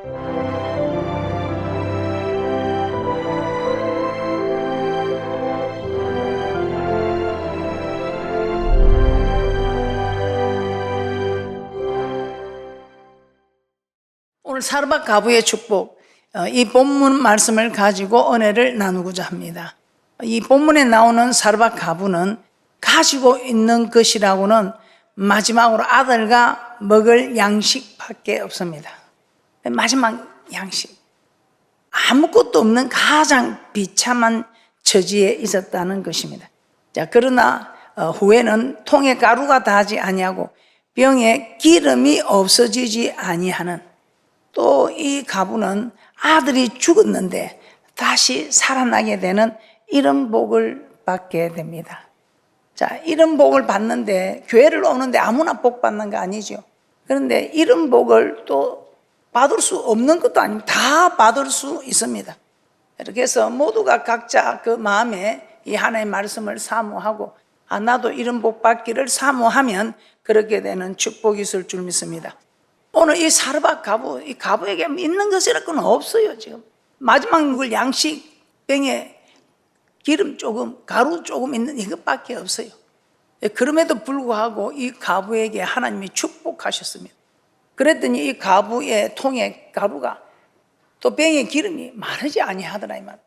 오늘 사르밧 가부의 축복, 이 본문 말씀을 가지고 은혜를 나누고자 합니다. 이 본문에 나오는 사르밧 가부는 가지고 있는 것이라고는 마지막으로 아들과 먹을 양식밖에 없습니다. 마지막 양식, 아무것도 없는 가장 비참한 처지에 있었다는 것입니다. 자, 그러나 후에는 통에 가루가 닿지 아니하고 병에 기름이 없어지지 아니하는, 또 이 가부는 아들이 죽었는데 다시 살아나게 되는 이런 복을 받게 됩니다. 자, 이런 복을 받는데, 교회를 오는데 아무나 복 받는 거 아니죠. 그런데 이런 복을 또 받을 수 없는 것도 아니고 다 받을 수 있습니다. 이렇게 해서 모두가 각자 그 마음에 이 하나님의 말씀을 사모하고, 나도 이런 복 받기를 사모하면 그렇게 되는 축복이 있을 줄 믿습니다. 오늘 이 사르밧 가부, 이 가부에게 있는 것이라고는 없어요. 지금 마지막 먹을 양식, 병에 기름 조금, 가루 조금 있는 이것밖에 없어요. 그럼에도 불구하고 이 가부에게 하나님이 축복하셨습니다. 그랬더니 이 가부의 통에 가루가, 또 병에 기름이 마르지 아니하더라 이 말.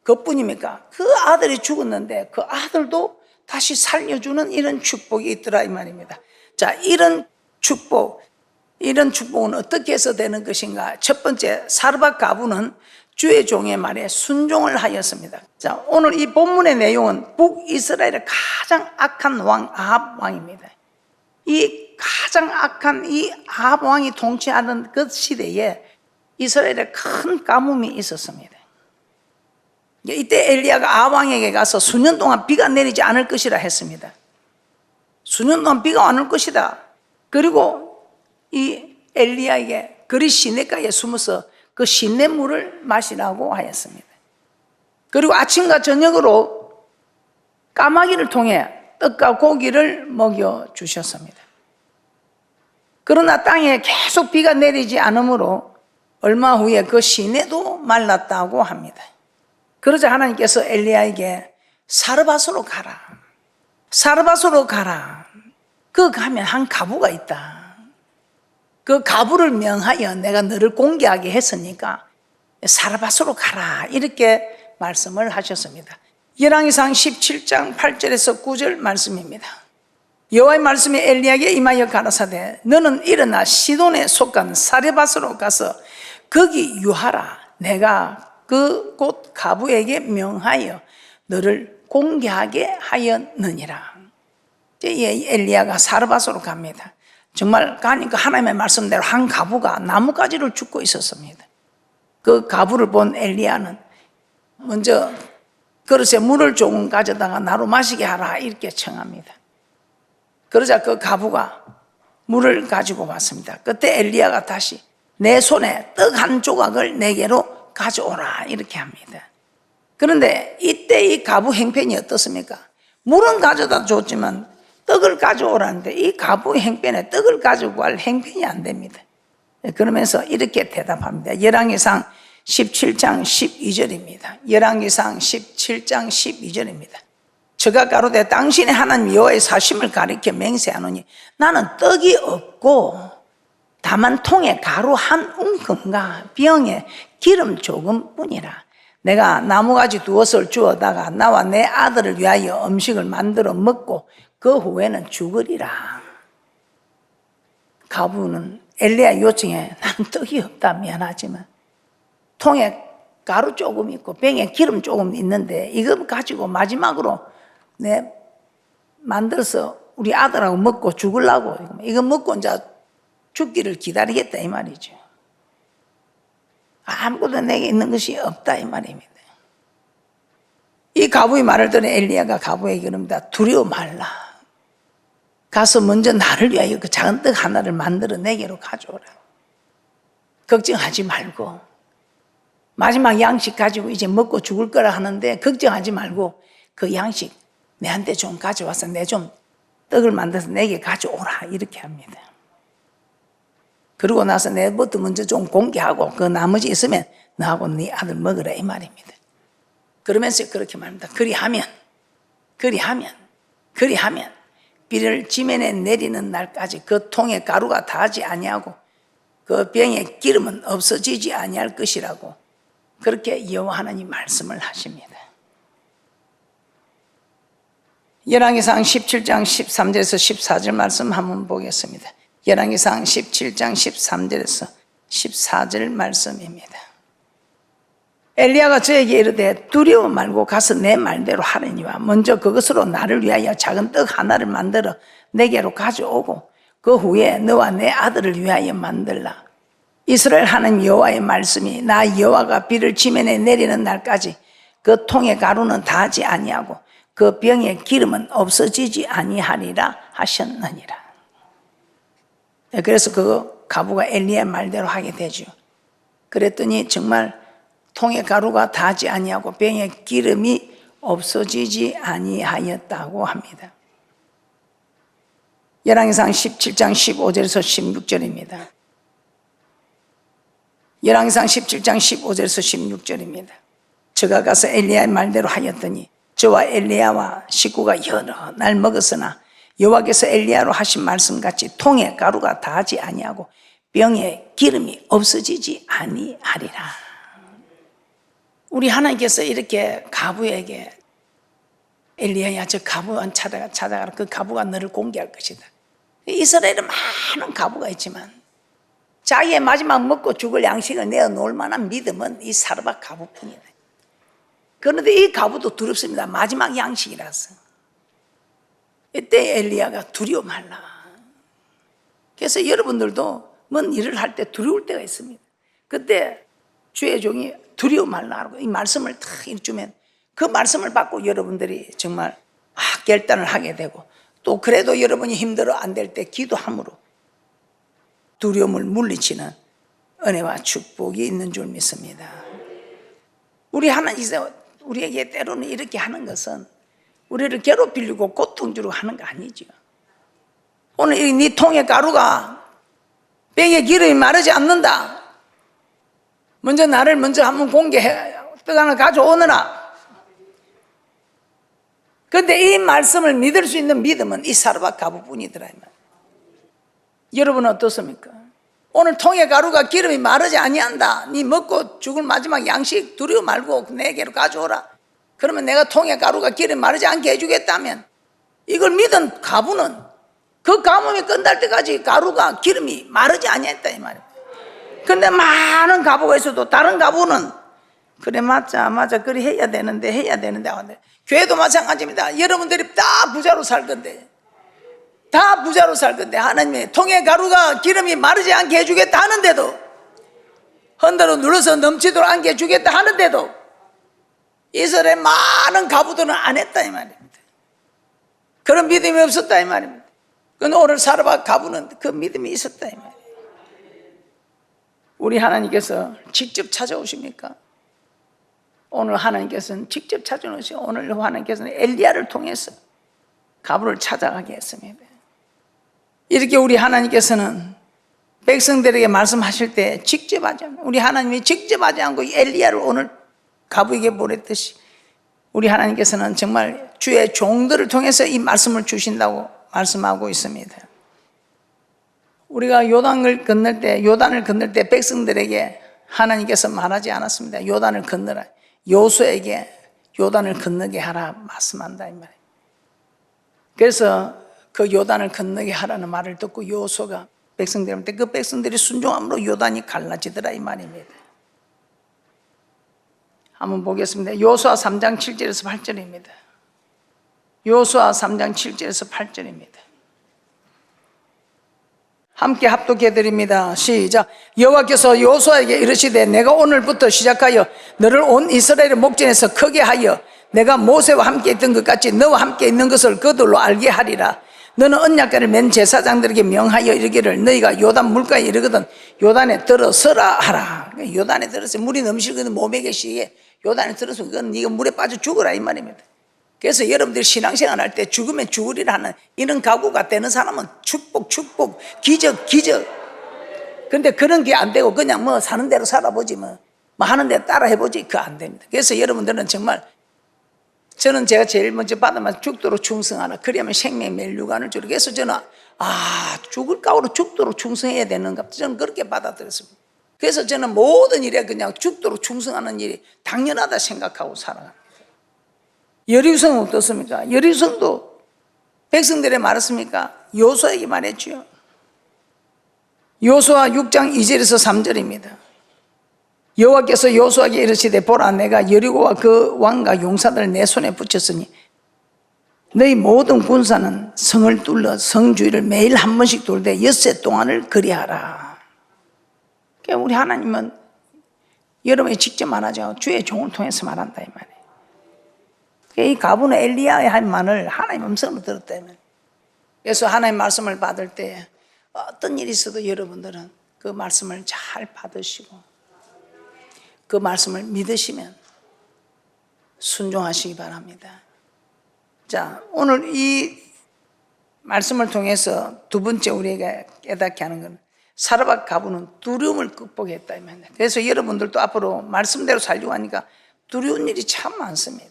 그뿐입니까? 그 아들이 죽었는데 그 아들도 다시 살려주는 이런 축복이 있더라 이 말입니다. 자, 이런 축복은 어떻게 해서 되는 것인가? 첫 번째, 사르밧 가부는 주의 종의 말에 순종을 하였습니다. 자, 오늘 이 본문의 내용은 북이스라엘의 가장 악한 왕 아합 왕입니다. 이 가장 악한 이 아합 왕이 통치하던 그 시대에 이스라엘에 큰 가뭄이 있었습니다. 이때 엘리야가 아합 왕에게 가서 수년 동안 비가 내리지 않을 것이라 했습니다. 수년 동안 비가 안 올 것이다. 그리고 이 엘리야에게 그리 시냇가에 숨어서 그 시냇물을 마시라고 하였습니다. 그리고 아침과 저녁으로 까마귀를 통해 떡과 고기를 먹여주셨습니다. 그러나 땅에 계속 비가 내리지 않으므로 얼마 후에 그 시내도 말랐다고 합니다. 그러자 하나님께서 엘리야에게 사르밧으로 가라. 사르밧으로 가라. 그 가면 한 가부가 있다. 그 가부를 명하여 내가 너를 공개하게 했으니까 사르밧으로 가라. 이렇게 말씀을 하셨습니다. 열왕기상 17장 8절에서 9절 말씀입니다. 여호와의 말씀이 엘리야에게 임하여 가라사대 너는 일어나 시돈에 속한 사르밧으로 가서 거기 유하라. 내가 그 곳 가부에게 명하여 너를 공개하게 하였느니라. 엘리야가 사르밧으로 갑니다. 정말 가니까 하나님의 말씀대로 한 가부가 나뭇가지를 줍고 있었습니다. 그 가부를 본 엘리야는 먼저 그릇에 물을 조금 가져다가 나로 마시게 하라 이렇게 청합니다. 그러자 그 가부가 물을 가지고 왔습니다. 그때 엘리야가 다시 내 손에 떡 한 조각을 내게로 가져오라 이렇게 합니다. 그런데 이때 이 가부 행편이 어떻습니까? 물은 가져다 줬지만 떡을 가져오라는데 이 가부의 행편에 떡을 가지고 갈 행편이 안 됩니다. 그러면서 이렇게 대답합니다. 열왕기상 17장 12절입니다. 열왕기상 17장 12절입니다. 저가 가로되 당신의 하나님 여호와의 사심을 가리켜 맹세하노니 나는 떡이 없고 다만 통에 가루 한 움큼과 병에 기름 조금 뿐이라. 내가 나무가지 두엇을 주어다가 나와 내 아들을 위하여 음식을 만들어 먹고 그 후에는 죽으리라. 가부는 엘리야 요청에 나는 떡이 없다 미안하지만 통에 가루 조금 있고 병에 기름 조금 있는데 이거 가지고 마지막으로 내 만들어서 우리 아들하고 먹고 죽으려고 이거 먹고 이제 죽기를 기다리겠다 이 말이죠. 아무것도 내게 있는 것이 없다 이 말입니다. 이 가부의 말을 들은 엘리야가 가부에게 그럽니다. 두려워 말라. 가서 먼저 나를 위하여 그 작은 떡 하나를 만들어 내게로 가져오라. 걱정하지 말고 마지막 양식 가지고 이제 먹고 죽을 거라 하는데 걱정하지 말고 그 양식 내한테 좀 가져와서 내 좀 떡을 만들어서 내게 가져오라 이렇게 합니다. 그러고 나서 내부터 먼저 좀 공개하고 그 나머지 있으면 너하고 네 아들 먹으라 이 말입니다. 그러면서 그렇게 말합니다. 그리하면 비를 지면에 내리는 날까지 그 통에 가루가 닿지 아니하고 그 병에 기름은 없어지지 아니할 것이라고 그렇게 여호와 하나님 말씀을 하십니다. 열왕기상 17장 13절에서 14절 말씀 한번 보겠습니다. 열왕기상 17장 13절에서 14절 말씀입니다. 엘리야가 저에게 이르되 두려워 말고 가서 내 말대로 하려니와 먼저 그것으로 나를 위하여 작은 떡 하나를 만들어 내게로 가져오고 그 후에 너와 내 아들을 위하여 만들라. 이스라엘 하나님 여호와의 말씀이 나 여호와가 비를 지면에 내리는 날까지 그 통의 가루는 닿지 아니하고 그 병의 기름은 없어지지 아니하리라 하셨느니라. 그래서 그 가부가 엘리야의 말대로 하게 되죠. 그랬더니 정말 통의 가루가 닿지 아니하고 병의 기름이 없어지지 아니하였다고 합니다. 열왕기상 17장 15절에서 16절입니다. 열왕기상 17장 15절에서 16절입니다. 저가 가서 엘리야의 말대로 하였더니 저와 엘리야와 식구가 여러 날 먹었으나 여호와께서 엘리야로 하신 말씀같이 통에 가루가 닿지 아니하고 병에 기름이 없어지지 아니하리라. 우리 하나님께서 이렇게 가부에게 엘리야야 저 가부만 찾아가라. 그 가부가 너를 공개할 것이다. 이스라엘에 많은 가부가 있지만 자기의 마지막 먹고 죽을 양식을 내어놓을 만한 믿음은 이 사르밧 가부뿐이다. 그런데 이 가부도 두렵습니다. 마지막 양식이라서. 이때 엘리야가 두려워 말라. 그래서 여러분들도 뭔 일을 할 때 두려울 때가 있습니다. 그때 주의 종이 두려워 말라고 이 말씀을 탁 주면 그 말씀을 받고 여러분들이 정말 결단을 하게 되고 또 그래도 여러분이 힘들어 안 될 때 기도함으로 두려움을 물리치는 은혜와 축복이 있는 줄 믿습니다. 우리 하나님께서 우리에게 때로는 이렇게 하는 것은 우리를 괴롭히려고 고통 주려고 하는 거 아니죠. 오늘 네 통에 가루가 병에 기름이 마르지 않는다. 먼저 나를 한번 공개해 떡 하나 가져오느라. 그런데 이 말씀을 믿을 수 있는 믿음은 이 사르밧 가부뿐이더라. 여러분은 어떻습니까? 오늘 통에 가루가 기름이 마르지 아니한다. 네 먹고 죽을 마지막 양식 두려워 말고 내게로 가져오라. 그러면 내가 통에 가루가 기름이 마르지 않게 해주겠다면 이걸 믿은 가부는 그 가뭄이 끝날 때까지 가루가 기름이 마르지 아니했다 이 말이에요. 그런데 많은 가부가 있어도 다른 가부는 그래 맞아 그래 해야 되는데 교회도 마찬가지입니다. 여러분들이 다 부자로 살 건데 하나님이 통에 가루가 기름이 마르지 않게 해주겠다 하는데도 흔들어 눌러서 넘치도록 않게 해주겠다 하는데도 이스라엘 많은 가부들은 안 했다 이 말입니다. 그런 믿음이 없었다 이 말입니다. 그런데 오늘 사르밧 가부는 그 믿음이 있었다 이 말입니다. 우리 하나님께서 직접 찾아오십니까? 오늘 하나님께서는 직접 찾아오시고 오늘 하나님께서는 엘리야를 통해서 가부를 찾아가게 했습니다. 이렇게 우리 하나님께서는 백성들에게 말씀하실 때 직접 하지 않고 우리 하나님이 직접 하지 않고 엘리야를 오늘 가부에게 보냈듯이 우리 하나님께서는 정말 주의 종들을 통해서 이 말씀을 주신다고 말씀하고 있습니다. 우리가 요단을 건널 때 백성들에게 하나님께서 말하지 않았습니다. 요단을 건너라. 요수에게 요단을 건너게 하라 말씀한다 이 말이에요. 그래서 그 요단을 건너게 하라는 말을 듣고 요수가 백성들한테 그 백성들이 순종함으로 요단이 갈라지더라 이 말입니다. 한번 보겠습니다. 요수아 3장 7절에서 8절입니다. 요수아 3장 7절에서 8절입니다. 함께 합독해드립니다. 시작. 여호와께서 요수아에게 이르시되 내가 오늘부터 시작하여 너를 온 이스라엘의 목전에서 크게 하여 내가 모세와 함께 있던 것 같이 너와 함께 있는 것을 그들로 알게 하리라. 너는 언약궤를 맨 제사장들에게 명하여 이르기를 너희가 요단 물가에 이르거든 요단에 들어서라 하라. 요단에 들어서 물이 넘치거든 몸에 계시기에 요단에 들어서 그건 네가 물에 빠져 죽어라 이 말입니다. 그래서 여러분들이 신앙생활 할 때 죽으면 죽으리라 하는 이런 각오가 되는 사람은 축복 기적 근데 그런 게 안 되고 그냥 뭐 사는 대로 살아보지 뭐 하는 대로 따라 해보지 그거 안 됩니다. 그래서 여러분들은 정말 저는 제가 제일 먼저 받으면 죽도록 충성하라. 그러면 생명 멸류관을 주라. 그래서 저는 죽을 각오로 죽도록 충성해야 되는가 저는 그렇게 받아들였습니다. 그래서 저는 모든 일에 그냥 죽도록 충성하는 일이 당연하다 생각하고 살아갑니다. 여리고성은 어떻습니까? 여리고성도 백성들에 말했습니까? 여호수아에게 말했죠. 여호수아 6장 2절에서 3절입니다. 여호와께서 여호수아에게 이르시되 보라 내가 여리고와 그 왕과 용사들을 내 손에 붙였으니 너희 모든 군사는 성을 뚫러 성 주위를 매일 한 번씩 돌되 엿새 동안을 그리하라. 그러니까 우리 하나님은 여러분이 직접 말하죠. 주의 종을 통해서 말한다 이 말이에요. 그러니까 이 가부는 엘리야의 한 말을 하나님 음성으로 들었다 이 말이에요. 그래서 하나님 말씀을 받을 때 어떤 일이 있어도 여러분들은 그 말씀을 잘 받으시고 그 말씀을 믿으시면 순종하시기 바랍니다. 자, 오늘 이 말씀을 통해서 두 번째 우리에게 깨닫게 하는 건 사르밧 가부는 두려움을 극복했다 이 말이에요. 그래서 여러분들도 앞으로 말씀대로 살려고 하니까 두려운 일이 참 많습니다.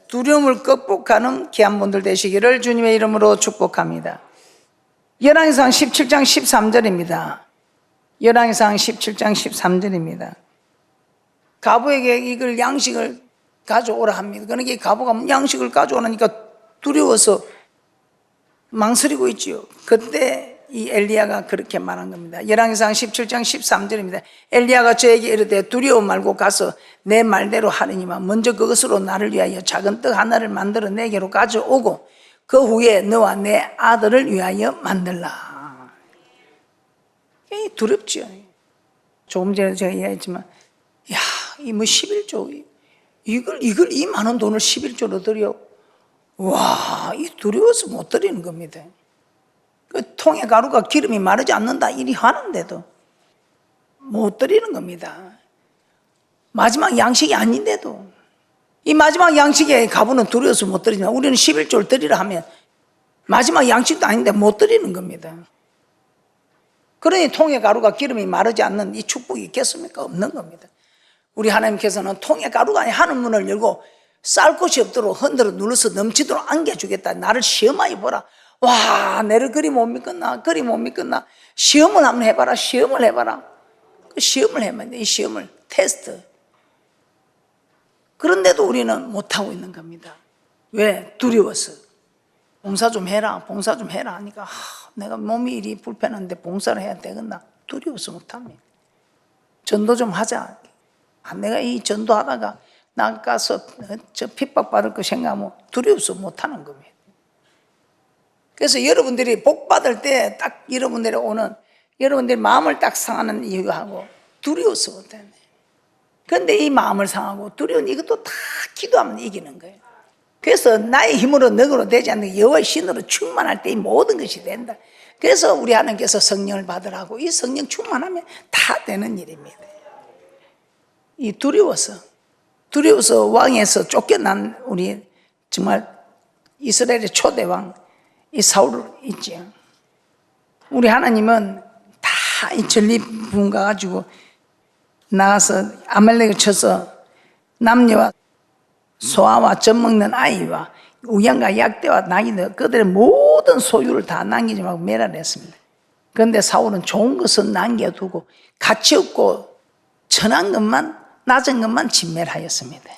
두려움을 극복하는 귀한 분들 되시기를 주님의 이름으로 축복합니다. 열왕기상 17장 13절입니다. 열왕기상 17장 13절입니다. 가부에게 이걸 양식을 가져오라 합니다. 그러니까 가부가 양식을 가져오니까 두려워서 망설이고 있지요. 그때 이 엘리야가 그렇게 말한 겁니다. 열왕기상 17장 13절입니다. 엘리야가 저에게 이르되 두려워 말고 가서 내 말대로 하리니만 먼저 그것으로 나를 위하여 작은 떡 하나를 만들어 내게로 가져오고 그 후에 너와 내 아들을 위하여 만들라. 두렵죠. 조금 전에 제가 이야기했지만 이 뭐 11조 이걸 이 많은 돈을 11조로 드려. 와, 이 두려워서 못 드리는 겁니다. 그 통에 가루가 기름이 마르지 않는다 이리 하는데도 못 드리는 겁니다. 마지막 양식이 아닌데도 이 마지막 양식에 가부는 두려워서 못 드리지만 우리는 11조를 드리라 하면 마지막 양식도 아닌데 못 드리는 겁니다. 그러니 통에 가루가 기름이 마르지 않는 이 축복이 있겠습니까? 없는 겁니다. 우리 하나님께서는 통에 가루가 아닌 하늘 문을 열고 쌀 곳이 없도록 흔들어 눌러서 넘치도록 안겨주겠다. 나를 시험하여 보라. 와, 내를 그리 못 믿겠나? 그리 못 믿겠나? 시험을 한번 해봐라. 시험을 해봐라. 그 시험을 해봐야 돼. 이 시험을 테스트. 그런데도 우리는 못하고 있는 겁니다. 왜? 두려워서. 봉사 좀 해라. 봉사 좀 해라 하니까 내가 몸이 이리 불편한데 봉사를 해야 되겠나? 두려워서 못합니다. 전도 좀 하자. 내가 이 전도하다가 나가서 저 핍박받을 거 생각하면 두려워서 못하는 겁니다. 그래서 여러분들이 복 받을 때 딱 여러분들이 오는 여러분들이 마음을 딱 상하는 이유하고 두려워서 못하네. 그런데 이 마음을 상하고 두려운 이것도 다 기도하면 이기는 거예요. 그래서 나의 힘으로 너그로 되지 않는 여호와의 신으로 충만할 때 이 모든 것이 된다. 그래서 우리 하나님께서 성령을 받으라고 이 성령 충만하면 다 되는 일입니다. 이 두려워서 왕에서 쫓겨난 우리 정말 이스라엘의 초대왕 이 사울 있지요. 우리 하나님은 다 이 전리 부은 가지고 나가서 아말렉을 쳐서 남녀와 소아와 젖 먹는 아이와 우양과 약대와 나귀들 그들의 모든 소유를 다 남기지 말고 멸하랬습니다. 그런데 사울은 좋은 것은 남겨두고 가치 없고 천한 것만 낮은 것만 진멸하였습니다.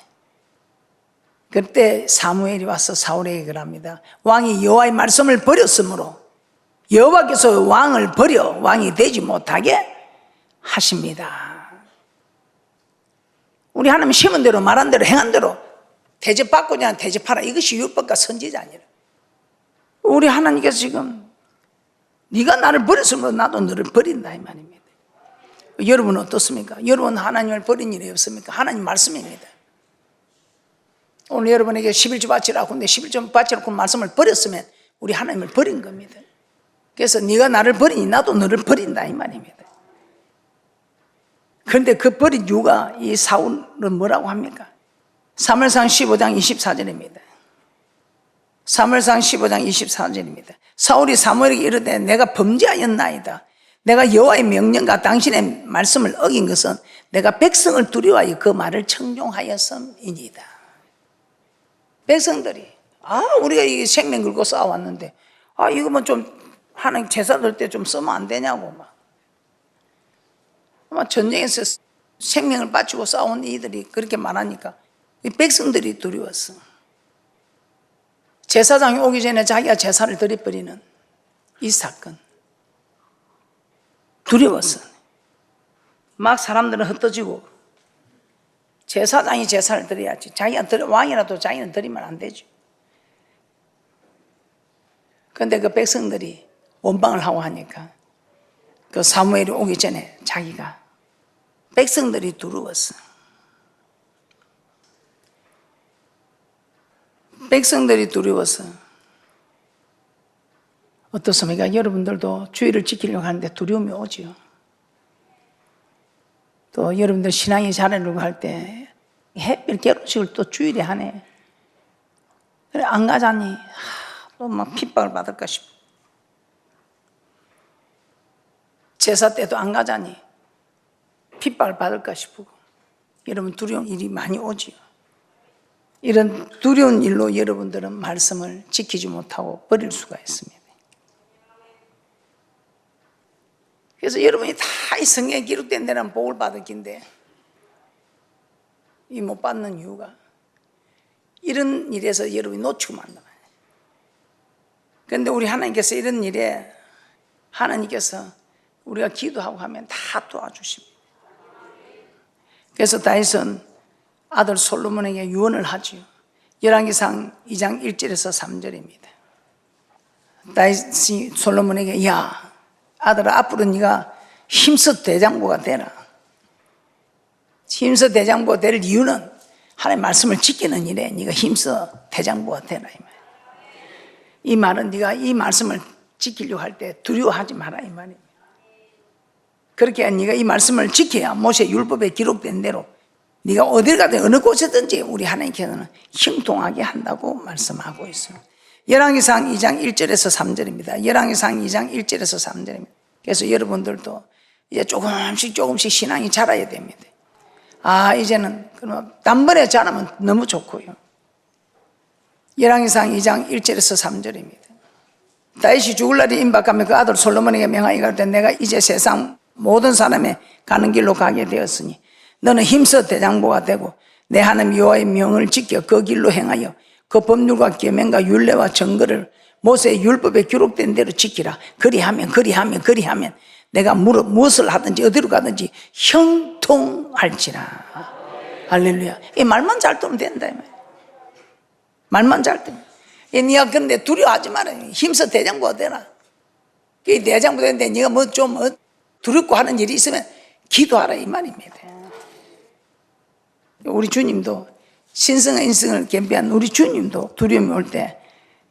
그때 사무엘이 와서 사울에게 그럽니다. 왕이 여호와의 말씀을 버렸으므로 여호와께서 왕을 버려 왕이 되지 못하게 하십니다. 우리 하나님 심은 대로 말한 대로 행한 대로 대접받고자 하는 대접하라. 이것이 율법과 선지자 아니라. 우리 하나님께서 지금 네가 나를 버렸으므로 나도 너를 버린다 이 말입니다. 여러분은 어떻습니까? 여러분 하나님을 버린 일이 없습니까? 하나님 말씀입니다. 오늘 여러분에게 11조 바치라고 근데 11조 바치라고 말씀을 버렸으면 우리 하나님을 버린 겁니다. 그래서 네가 나를 버리니 나도 너를 버린다 이 말입니다. 그런데 그 버린 이유가 이 사울은 뭐라고 합니까? 사무엘상 15장 24절입니다. 사무엘상 15장 24절입니다. 사울이 사무엘에게 이르되 내가 범죄하였나이다. 내가 여호와의 명령과 당신의 말씀을 어긴 것은 내가 백성을 두려워하여 그 말을 청종하였음이니이다. 백성들이 우리가 이 생명 걸고 싸워왔는데 이거만 좀 하나님 제사 들 때 좀 쓰면 안 되냐고 막 전쟁에서 생명을 바치고 싸운 이들이 그렇게 말하니까 이 백성들이 두려웠어. 제사장이 오기 전에 자기가 제사를 드려버리는 이 사건 두려웠어. 막 사람들은 흩어지고 제사장이 제사를 드려야지. 자기가 왕이라도 자기는 드리면 안 되죠. 그런데 그 백성들이 원방을 하고 하니까 그 사무엘이 오기 전에 자기가 백성들이 두려웠어. 백성들이 두려워서 어떻습니까? 여러분들도 주의를 지키려고 하는데 두려움이 오지요. 또 여러분들 신앙이 자라려고 할 때 햇빛 결혼식을 또 주일에 하네. 그래 안 가자니 또 막 핍박을 받을까 싶어. 제사 때도 안 가자니 핍박을 받을까 싶고. 여러분 두려운 일이 많이 오지요. 이런 두려운 일로 여러분들은 말씀을 지키지 못하고 버릴 수가 있습니다. 그래서 여러분이 다 이 성경에 기록된 데는 복을 받을 긴데 이 못 받는 이유가 이런 일에서 여러분이 놓치고 만나요. 그런데 우리 하나님께서 이런 일에 하나님께서 우리가 기도하고 하면 다 도와주십니다. 그래서 다윗은 아들 솔로몬에게 유언을 하지요. 열왕기상 2장 1절에서 3절입니다. 다윗이 솔로몬에게 야 아들아 앞으로 네가 힘써 대장부가 되라. 힘써 대장부가 될 이유는 하나님의 말씀을 지키는 일에 네가 힘써 대장부가 되라 이 말은 네가 이 말씀을 지키려고 할 때 두려워하지 마라 이 말입니다. 그렇게 네가 이 말씀을 지켜야 모세 율법에 기록된 대로 네가 어딜 가든 어느 곳에든지 우리 하나님께서는 형통하게 한다고 말씀하고 있습니다. 열왕기상 2장 1절에서 3절입니다. 열왕기상 2장 1절에서 3절입니다. 그래서 여러분들도 이제 조금씩 신앙이 자라야 됩니다. 이제는 그럼 단번에 자라면 너무 좋고요. 열왕기상 2장 1절에서 3절입니다. 다윗이 죽을 날이 임박하면 그 아들 솔로몬에게 명하여 가로되 내가 이제 세상 모든 사람의 가는 길로 가게 되었으니 너는 힘써 대장부가 되고 내 하나님 여호와의 명을 지켜 그 길로 행하여 그 법률과 계명과 율례와 정거를 모세의 율법에 기록된 대로 지키라. 그리하면 내가 무엇을 하든지 어디로 가든지 형통할지라. 할렐루야. 이 말만 잘 들으면 된다. 말만 잘 들으면. 네가 근데 두려워하지 마라. 힘써 대장부가 되라. 이 대장부 되는데 네가 뭐 좀 두렵고 하는 일이 있으면 기도하라 이 말입니다. 우리 주님도 신성한 인성을 겸비한 우리 주님도 두려움이 올 때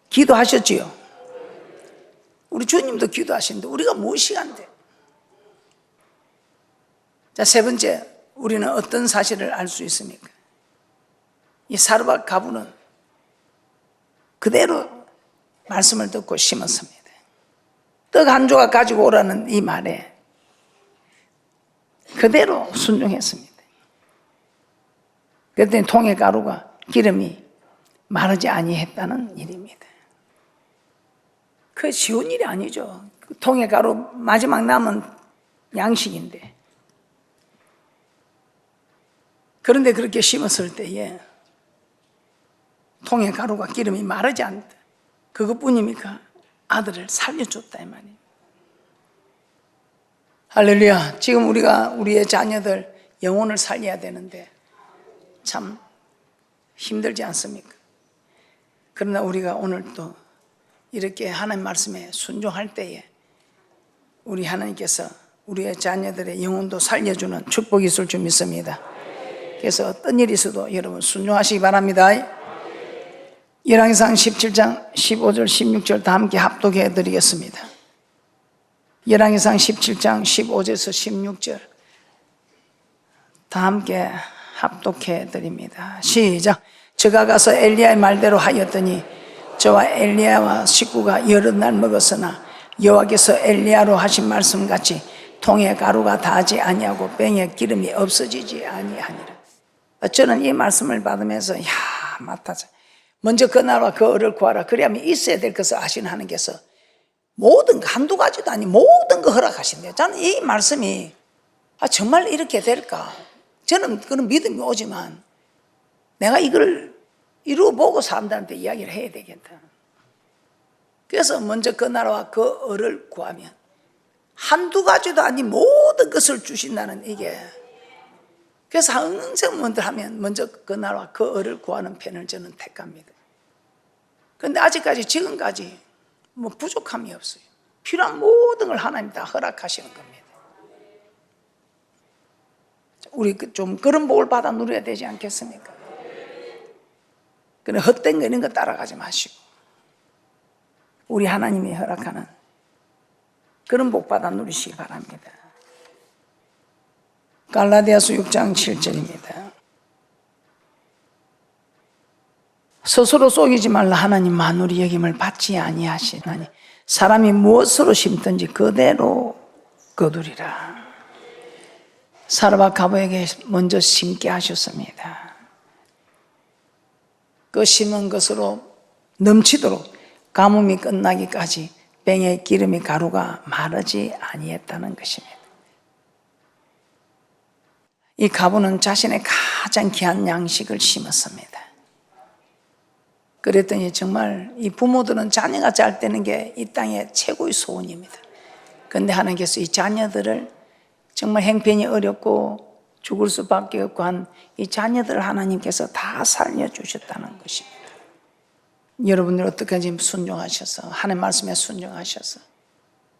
기도하셨지요. 우리 주님도 기도하시는데 우리가 무엇이 안 돼? 자, 세 번째, 우리는 어떤 사실을 알 수 있습니까? 이 사르밧 가부는 그대로 말씀을 듣고 심었습니다. 떡 한 조각 가지고 오라는 이 말에 그대로 순종했습니다. 그랬더니 통의 가루가 기름이 마르지 아니했다는 일입니다. 그 쉬운 일이 아니죠. 통의 가루 마지막 남은 양식인데. 그런데 그렇게 심었을 때에 통의 가루가 기름이 마르지 않다. 그것뿐입니까? 아들을 살려줬다 이 말이에요. 할렐루야. 지금 우리가 우리의 자녀들 영혼을 살려야 되는데 참 힘들지 않습니까? 그러나 우리가 오늘 또 이렇게 하나님 말씀에 순종할 때에 우리 하나님께서 우리의 자녀들의 영혼도 살려주는 축복이 있을 줄 믿습니다. 그래서 어떤 일이 있어도 여러분 순종하시기 바랍니다. 열왕기상 17장 15절 16절 다 함께 합독해 드리겠습니다. 열왕기상 17장 15절에서 16절 다 함께 합독해 드립니다. 시작. 저가 가서 엘리야의 말대로 하였더니 저와 엘리야와 식구가 여러 날 먹었으나 여호와께서 엘리야로 하신 말씀같이 통에 가루가 닿지 아니하고 뺑에 기름이 없어지지 아니하니라. 저는 이 말씀을 받으면서 맞다. 먼저 그 나라와 그 을을 구하라. 그래야면 있어야 될 것을 아시는 하나님께서 모든 거 한두 가지도 아니 모든 거 허락하신대요. 저는 이 말씀이 정말 이렇게 될까? 저는 그런 믿음이 오지만 내가 이걸 이루어보고 사람들한테 이야기를 해야 되겠다. 그래서 먼저 그 나라와 그 을을 구하면 한두 가지도 아니 모든 것을 주신다는 이게. 그래서 항상 먼저 그 나라와 그 을을 구하는 편을 저는 택합니다. 그런데 아직까지 지금까지 부족함이 없어요. 필요한 모든 걸 하나님 다 허락하시는 겁니다. 우리 좀 그런 복을 받아 누려야 되지 않겠습니까? 그런 헛된 거 이런 거 따라가지 마시고 우리 하나님이 허락하는 그런 복 받아 누리시기 바랍니다. 갈라디아서 6장 7절입니다. 스스로 속이지 말라. 하나님 만물이 여김을 받지 아니하시나니 사람이 무엇으로 심든지 그대로 거두리라. 사르밧 가부에게 먼저 심게 하셨습니다. 그 심은 것으로 넘치도록 가뭄이 끝나기까지 뱅에 기름이 가루가 마르지 아니했다는 것입니다. 이 가부는 자신의 가장 귀한 양식을 심었습니다. 그랬더니 정말 이 부모들은 자녀가 잘 되는 게 이 땅의 최고의 소원입니다. 그런데 하나님께서 이 자녀들을 정말 형편이 어렵고 죽을 수밖에 없고 한 이 자녀들을 하나님께서 다 살려주셨다는 것입니다. 여러분들 어떻게든지 순종하셔서 하나님 말씀에 순종하셔서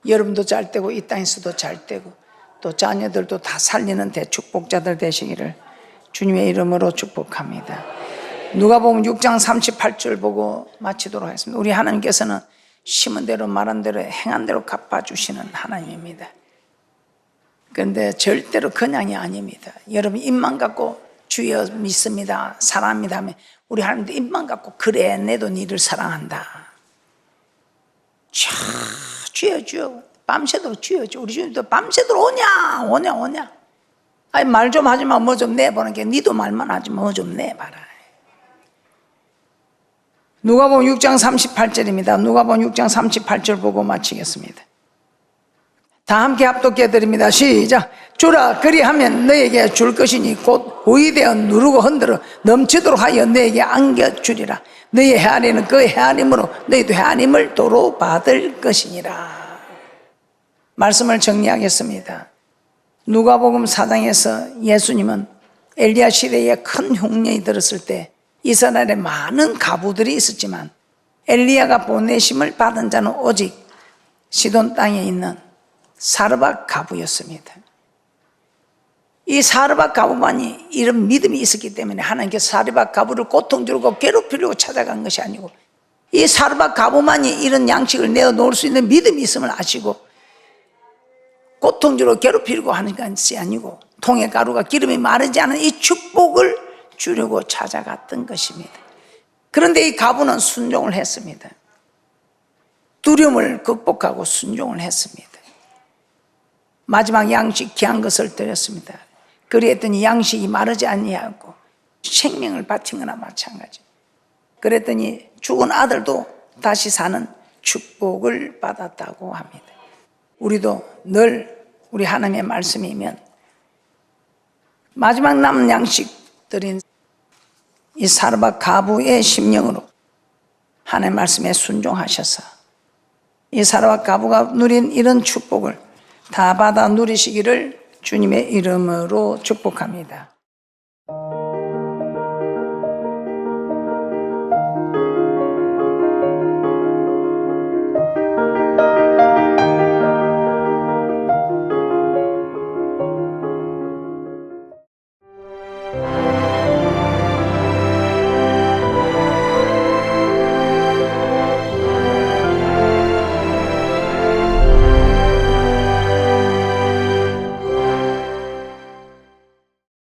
여러분도 잘 되고 이 땅에서도 잘 되고 또 자녀들도 다 살리는 대축복자들 되시기를 주님의 이름으로 축복합니다. 누가복음 6장 38절 보고 마치도록 하겠습니다. 우리 하나님께서는 심은 대로 말한 대로 행한 대로 갚아주시는 하나님입니다. 그런데 절대로 그냥이 아닙니다. 여러분 입만 갖고 주여 믿습니다, 사랑합니다 하면 우리 하나님도 입만 갖고 그래 내도 니를 사랑한다. 주여 주여 밤새도록 주여 주여. 우리 주님도 밤새도록 오냐. 아니 말 좀 하지 마. 뭐 좀 내보는 게 니도 말만 하지 뭐 좀 내봐라. 누가복음 6장 38절입니다. 누가복음 6장 38절 보고 마치겠습니다. 다 함께 합독해 드립니다. 시작. 주라 그리하면 너에게 줄 것이니 곧 후이되어 누르고 흔들어 넘치도록 하여 너에게 안겨주리라. 너의 헤아리는 그 헤아림으로 너희도 헤아림을 도로 받을 것이니라. 말씀을 정리하겠습니다. 누가복음 4장에서 예수님은 엘리야 시대에 큰 흉년이 들었을 때 이스라엘에 많은 가부들이 있었지만 엘리야가 보내심을 받은 자는 오직 시돈 땅에 있는 사르밧 가부였습니다. 이 사르밧 가부만이 이런 믿음이 있었기 때문에 하나님께서 사르밧 가부를 고통 주고 괴롭히려고 찾아간 것이 아니고 이 사르밧 가부만이 이런 양식을 내어놓을 수 있는 믿음이 있음을 아시고 고통 주고 괴롭히려고 하는 것이 아니고 통에 가루가 기름이 마르지 않은 이 축복을 주려고 찾아갔던 것입니다. 그런데 이 가부는 순종을 했습니다. 두려움을 극복하고 순종을 했습니다. 마지막 양식 귀한 것을 드렸습니다. 그랬더니 양식이 마르지 아니하고 생명을 바친 거나 마찬가지. 그랬더니 죽은 아들도 다시 사는 축복을 받았다고 합니다. 우리도 늘 우리 하나님의 말씀이면 마지막 남은 양식들인 이 사르밧 가부의 심령으로 하나님의 말씀에 순종하셔서 이 사르밧 가부가 누린 이런 축복을 다 받아 누리시기를 주님의 이름으로 축복합니다.